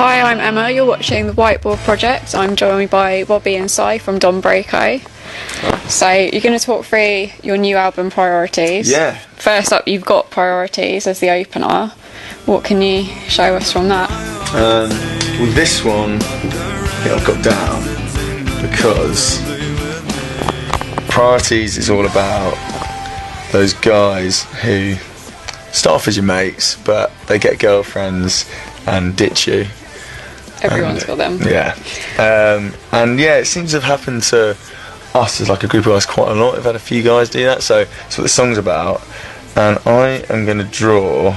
Hi, I'm Emma. You're watching the Whiteboard project. I'm joined by Bobby and Si from Broco. So you're going to talk through your new album Priorities. Yeah. First up, you've got Priorities as the opener. What can you show us from that? Well, this one I've got down because Priorities is all about those guys who start off as your mates, but they get girlfriends and ditch you. Everyone's got them. Yeah. And yeah, it seems to have happened to us as like a group of guys quite a lot. We've had a few guys do that, so that's what the song's about. And I am going to draw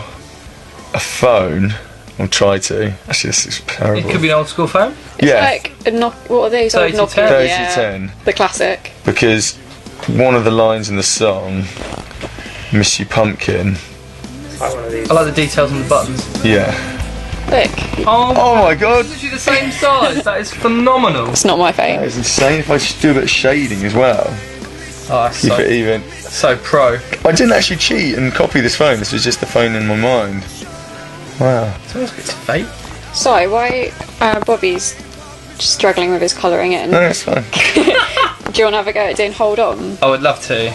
a phone. I'll try to. Actually, this is terrible. It could be an old school phone. It's like what are these? 3010. 3010. The classic. Because one of the lines in the song, "Miss You Pumpkin." I like the details on the buttons. Yeah. Look. Oh my god. It's literally the same size. That is phenomenal. It's not my That phone. is insane. If I just do a bit of shading as well. Oh, that's Keep it even. so pro. I didn't actually cheat and copy this phone. This was just the phone in my mind. Wow. It's fake. So why Bobby's struggling with his colouring in? No, it's fine. Do you want to have a go at doing Hold On? I would love to.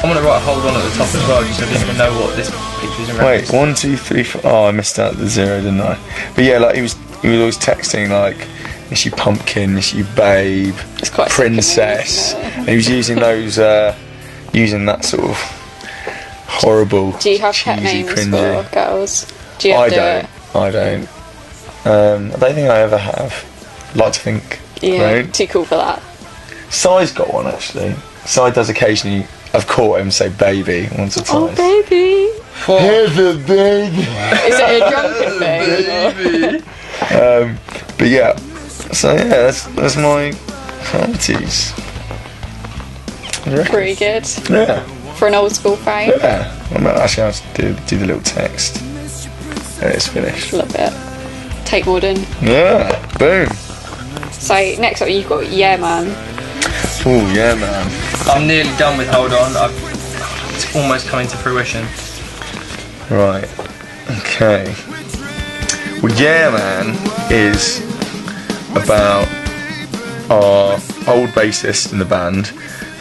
I'm going to write hold on at the top as well, just so I didn't even know what this picture is in reference. Wait, 1, 2, 3, 4. Oh, I missed out the 0, didn't I? But yeah, like he was always texting like, "Is you pumpkin? Is you babe? It's quite princess?" sickening, isn't it? And he was using those, using that sort of horrible, Do you have pet cheesy, names cringy. for girls? Do you have I don't. I don't think I ever have. Like to think. Yeah, Right? too cool for that. Si's got one actually. Si does occasionally. I've caught him say "baby" once or Oh, twice. baby. Here's a baby. Is it a drunken thing? But yeah, so yeah, that's my priorities. Pretty good. Yeah, For an old school phone. yeah. Actually, I'll just do the little text. And it's finished. Love it. Tate Modern. Yeah, boom. So next up you've got Yeah Man. Oh yeah, man. I'm nearly done with hold on. It's almost coming to fruition. Right. Okay. Well, yeah, man is about our old bassist in the band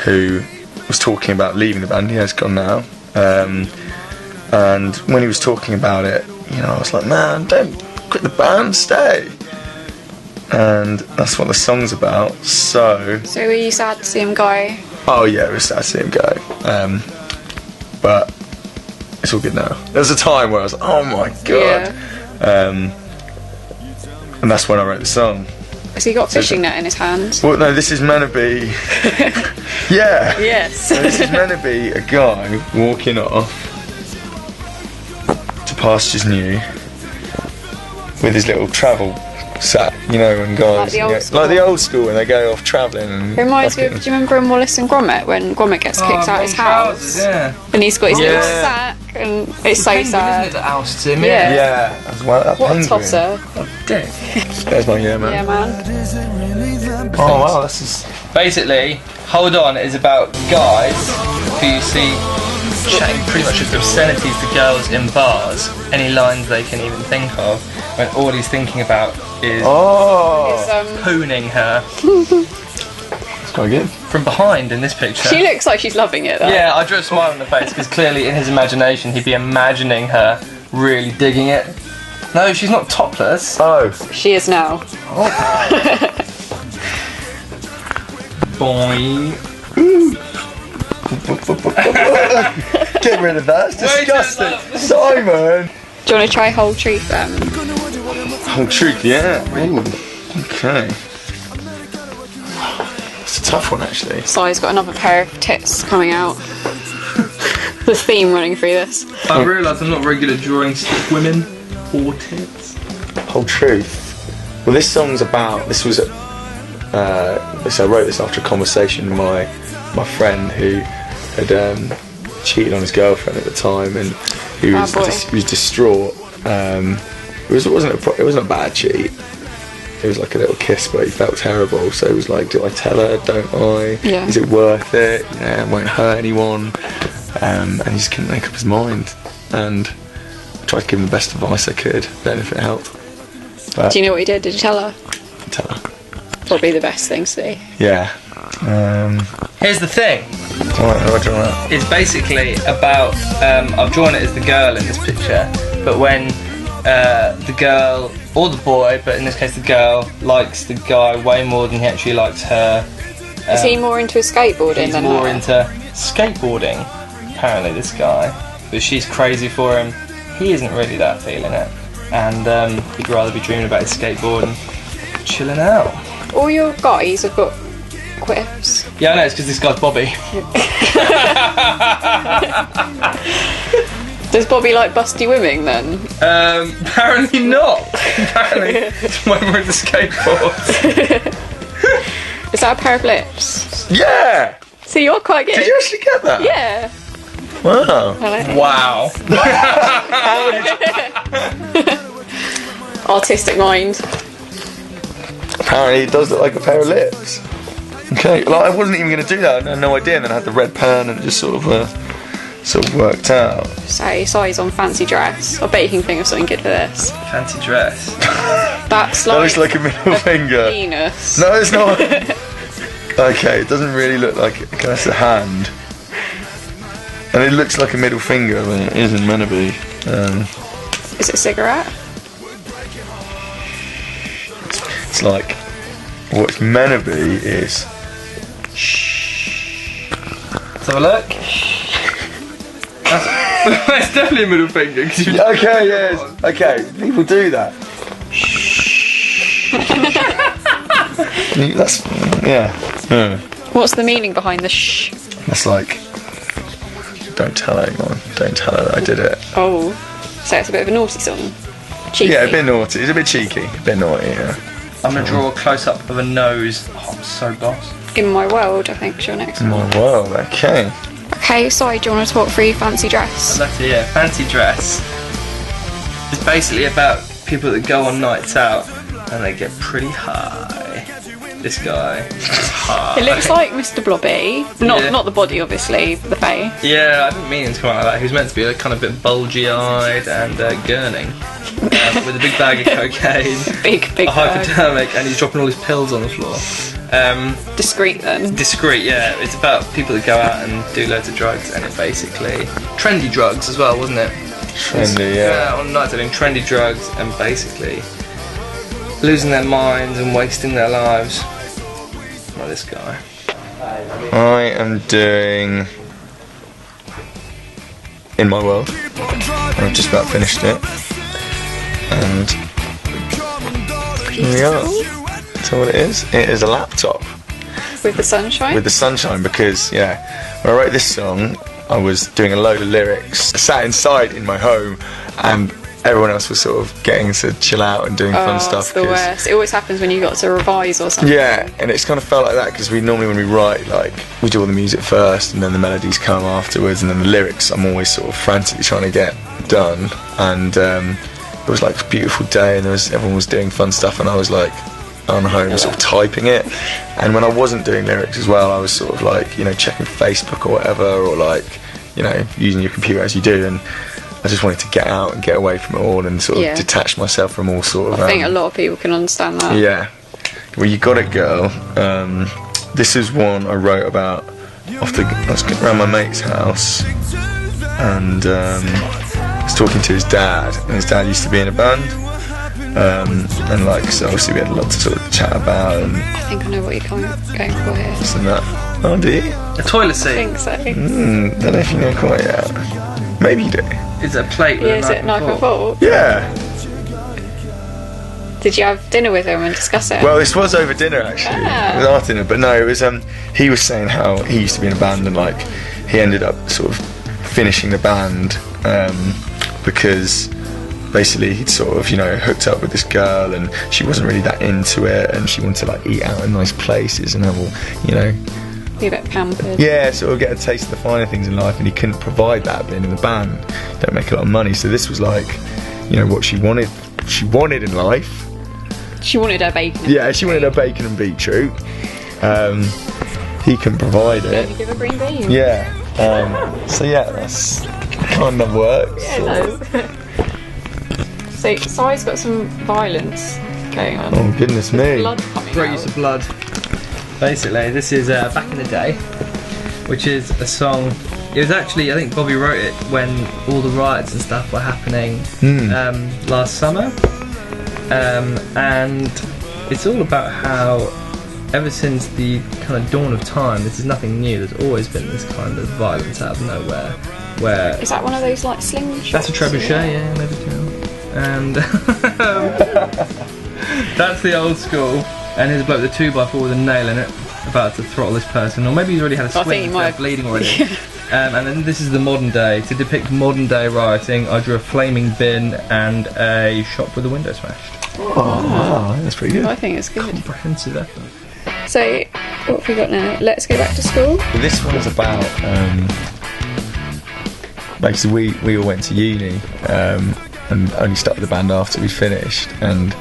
who was talking about leaving the band. Yeah, he's gone now. And when he was talking about it, you know, I was like, man, don't quit the band, stay. And that's what the song's about. So were you sad to see him go? oh yeah, it was sad to see him go. But it's all good now. There was a time where I was like, oh my god. Yeah. And that's when I wrote the song. Has he got a fishing net in his hand? Well, no, this is meant to be. Yeah. Yes. So this is meant to be a guy walking off to pastures new with his little travel sack, you know, when guys Like the old school. when they go off travelling. And Reminds me of, do you remember in Wallace and Gromit when Gromit gets kicked out his house? Yeah. And he's got his little Yeah. sack and it's so Penguin, isn't it, sad. that ousts him? Yeah. Yeah, as well. That What a penguin. tosser. Dick. There's my yeah, man. Yeah man. Oh wow, this is. Basically, Hold On is about guys who you see chatting pretty much just obscenities to girls in bars, any lines they can even think of, when all he's thinking about is Oh, It's, pooning her it's quite good. from behind in this picture. she looks like she's loving it though. Yeah, I drew a smile on the face because clearly in his imagination he'd be imagining her really digging it. No, she's not topless. Oh, She is now. Boing. get rid of that. It's Wait, disgusting. it's Simon. Do you want to try Whole Truth then? Whole truth, yeah. Ooh. Okay. It's a tough one, actually. Si's got another pair of tits coming out. The theme running through this. I realised I'm not very good at drawing stick women or tits. Whole truth. Well, this song's about. This was. So I wrote this after a conversation with my friend who had cheated on his girlfriend at the time, and he was he was distraught. It wasn't a bad cheat. It was like a little kiss, but he felt terrible. So he was like, "Do I tell her? Don't I? Yeah. Is it worth it? Yeah, it won't hurt anyone." And he just couldn't make up his mind. And I tried to give him the best advice I could. Don't know if it helped. But Do you know what he did? Did you tell her? tell her. Probably the best thing to do. Yeah. Here's the thing. What do you want? It's basically about. I've drawn it as the girl in this picture, but when the girl or the boy, but in this case the girl, likes the guy way more than he actually likes her. Is he more into skateboarding He's than more her? into skateboarding, apparently, this guy. But she's crazy for him. He isn't really that feeling it. And he'd rather be dreaming about his skateboard and chilling out. All your guys have got quips. Yeah, I know, it's because this guy's Bobby. Does Bobby like busty women then? Apparently not. Apparently it's when we're in the skateboard. Is that a pair of lips? Yeah! So you're quite good. Did you actually get that? Yeah. Wow. Wow. Artistic mind. Apparently it does look like a pair of lips. Okay, like I wasn't even going to do that, I had no idea, and then I had the red pen and it just sort of worked out. So, size on fancy dress. I bet you can think of something good for this. Fancy dress. That's That looks like a middle finger. penis. No, it's not. Okay, it doesn't really look like it. That's a hand. And it looks like a middle finger, but it isn't meant to be. Is it a cigarette? It's like, what's meant to be is... Let's have a look. That's definitely a middle finger. Okay, yes. Okay, people do that. That's, yeah. What's the meaning behind the shh? That's like, don't tell anyone. Don't tell her that I did it. Oh, so it's a bit of a naughty song. Cheeky. Yeah, a bit naughty. It's a bit cheeky. A bit naughty, yeah. I'm going to draw a close-up of a nose. Oh, I'm so boss. In My World, I think, is your next one. My world, okay. Okay, sorry, do you want to talk through your fancy dress? That's it, yeah. Fancy dress. It's basically about people that go on nights out and they get pretty high. This guy is high. It looks like Mr. Blobby. Not Yeah. not the body, obviously, but the face. Yeah, I didn't mean him to come out like that. He was meant to be like, kind of a bit bulgy-eyed and gurning. With a big bag of cocaine. Big a bag. hypodermic, and he's dropping all his pills on the floor. Discreet then. Discreet, yeah. It's about people that go out and do loads of drugs, and it basically trendy drugs as well, wasn't it? Trendy, yeah. On nights they're doing trendy drugs and basically losing their minds and wasting their lives. Like this guy. I am doing In My World. I've just about finished it. And here we are. So what it is? It is a laptop With the sunshine? with the sunshine because, yeah, when I wrote this song, I was doing a load of lyrics. I sat inside in my home and everyone else was sort of getting to chill out and doing fun stuff. It's the 'cause- worst. It always happens when you got to revise or something. Yeah, and it's kind of felt like that because we normally, when we write, like, we do all the music first and then the melodies come afterwards and then the lyrics I'm always sort of frantically trying to get done. And it was like a beautiful day and everyone was doing fun stuff and I was like on home sort of typing it. And when I wasn't doing lyrics as well, I was sort of like, you know, checking Facebook or whatever, or like, you know, using your computer as you do. And I just wanted to get out and get away from it all and sort of detach myself from all sort of... I think a lot of people can understand that. Yeah. Well, You Got It Girl. This is one I wrote about after I was around my mate's house and I was talking to his dad, and his dad used to be in a band. And like, so obviously we had a lot to sort of chat about and I think I know what you're going for here. this and that. Oh, do you? A toilet I seat. think so. Don't know if you know quite yet. Maybe you do. Is it a plate with Yeah, a is knife it knife and fork? Yeah. Did you have dinner with him and discuss it? Well, this was over dinner actually. It was our dinner, but no, it was he was saying how he used to be in a band and like he ended up sort of finishing the band because basically he'd sort of, you know, hooked up with this girl and she wasn't really that into it and she wanted to like eat out in nice places and have all, you know, Be a bit pampered. yeah, sort of get a taste of the finer things in life, and he couldn't provide that being in the band. Don't make a lot of money, so this was like, you know, what she wanted in life. She wanted her bacon. Yeah, she wanted her bacon and beetroot. He can provide it. Maybe give her green beans. Yeah. So yeah, that's kind of works. Yeah, it does. So Sai's got some violence going on? Oh goodness me! Blood coming Great out. use of blood. Basically, this is Back in the Day, which is a song. It was actually, I think Bobby wrote it when all the riots and stuff were happening last summer, and it's all about how ever since the kind of dawn of time, this is nothing new. There's always been this kind of violence out of nowhere. Where is that one of those like slingshots? that's a trebuchet, yeah, maybe too. And that's the old school. And here's a bloke with a 2x4 with a nail in it, about to throttle this person, or maybe he's already had a swing, so they're bleeding already. And then this is the modern day. To depict modern day rioting, I drew a flaming bin and a shop with a window smashed. Oh, wow, that's pretty good. I think it's good. Comprehensive effort. So, what have we got now? Let's go back to school. This one's about basically we all went to uni and only started the band after we finished, and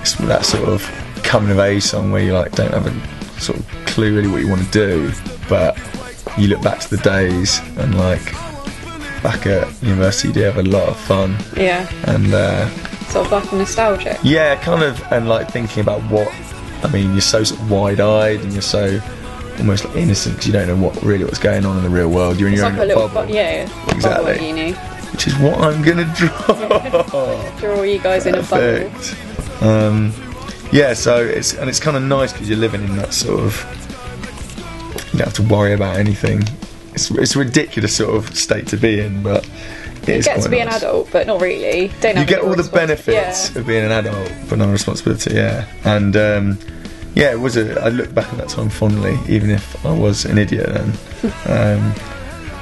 it's that sort of coming of age song where you like don't have a sort of clue really what you want to do, but you look back to the days and like back at university you do have a lot of fun. Yeah. And sort of like nostalgic. yeah, kind of, and like thinking about what, I mean, you're so sort of wide-eyed and you're so almost like innocent because you don't know what's going on in the real world. You're in It's your like own a little bubble. bubble at uni. Which is what I'm gonna draw. Draw you guys in a bubble. Perfect. Yeah, so it's kind of nice because you're living in that sort of, you don't have to worry about anything. It's a ridiculous sort of state to be in, but You get to be an adult, but not really. Don't have you get any all the benefits of being an adult, but no responsibility. Yeah, and yeah, it was I look back at that time fondly, even if I was an idiot then.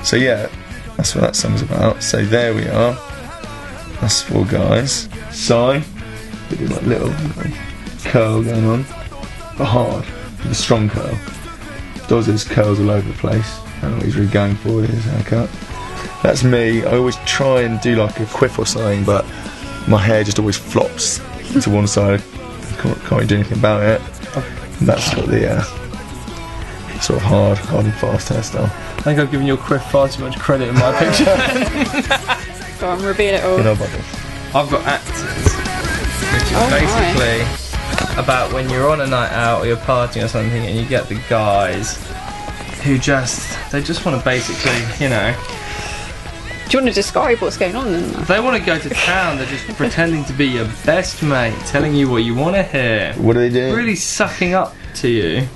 So yeah, that's what that song's about. So there we are. That's 4 guys. Sigh, with like little curl going on, but hard, with a strong curl. Does his curls all over the place. I don't know what he's really going for with his haircut. That's me. I always try and do like a quiff or something, but my hair just always flops to one side. Can't really do anything about it. And that's got the sort of hard and fast hairstyle. I think I've given your quiff far too much credit in my picture. Go on, reveal it all. You know about it. I've got Actors, which is basically about when you're on a night out or you're partying or something and you get the guys who they just want to basically, you know, do you want to describe what's going on then? they want to go to town. They're just pretending to be your best mate, telling you what you want to hear. What do they do? Really sucking up to you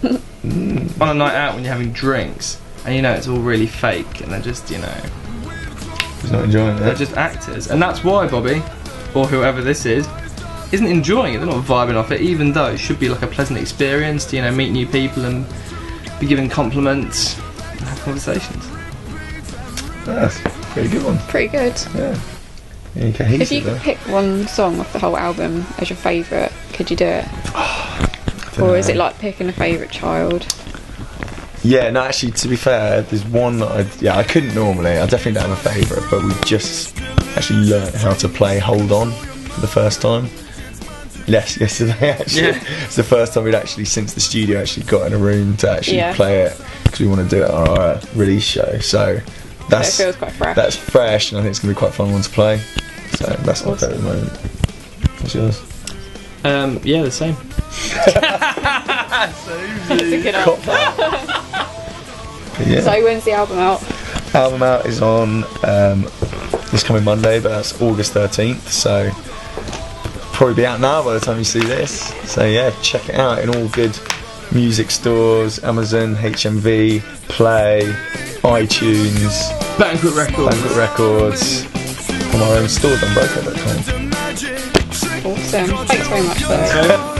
on a night out when you're having drinks, and you know it's all really fake, and they're just, you know, He's not enjoying they're it. just actors, and that's why Bobby, or whoever this is, isn't enjoying it. They're not vibing off it, even though it should be like a pleasant experience to, you know, meet new people and be given compliments and have conversations. That's a pretty good one. Pretty good. Yeah. If you could pick one song off the whole album as your favourite, could you do it? Or is it like picking a favourite child? Yeah, no, actually, to be fair, there's one that I couldn't normally. I definitely don't have a favourite, but we just actually learnt how to play Hold On for the first time. Yes, yesterday actually. Yeah. It's the first time we'd actually, since the studio, actually got in a room to actually Yeah. play it, because we want to do it on our release show. So that's, So it feels quite fresh. That's fresh, and I think it's going to be quite fun one to play. So that's my Awesome. favourite moment. What's yours? Yeah, the same. That's a good answer. Yeah. So when's the album out? Album out is on this coming Monday, but that's August 13th, so probably be out now by the time you see this. So yeah, check it out in all good music stores, Amazon, HMV, Play, iTunes, Banquet Records. on our own store, Broco.com. Awesome. Thanks very much for that.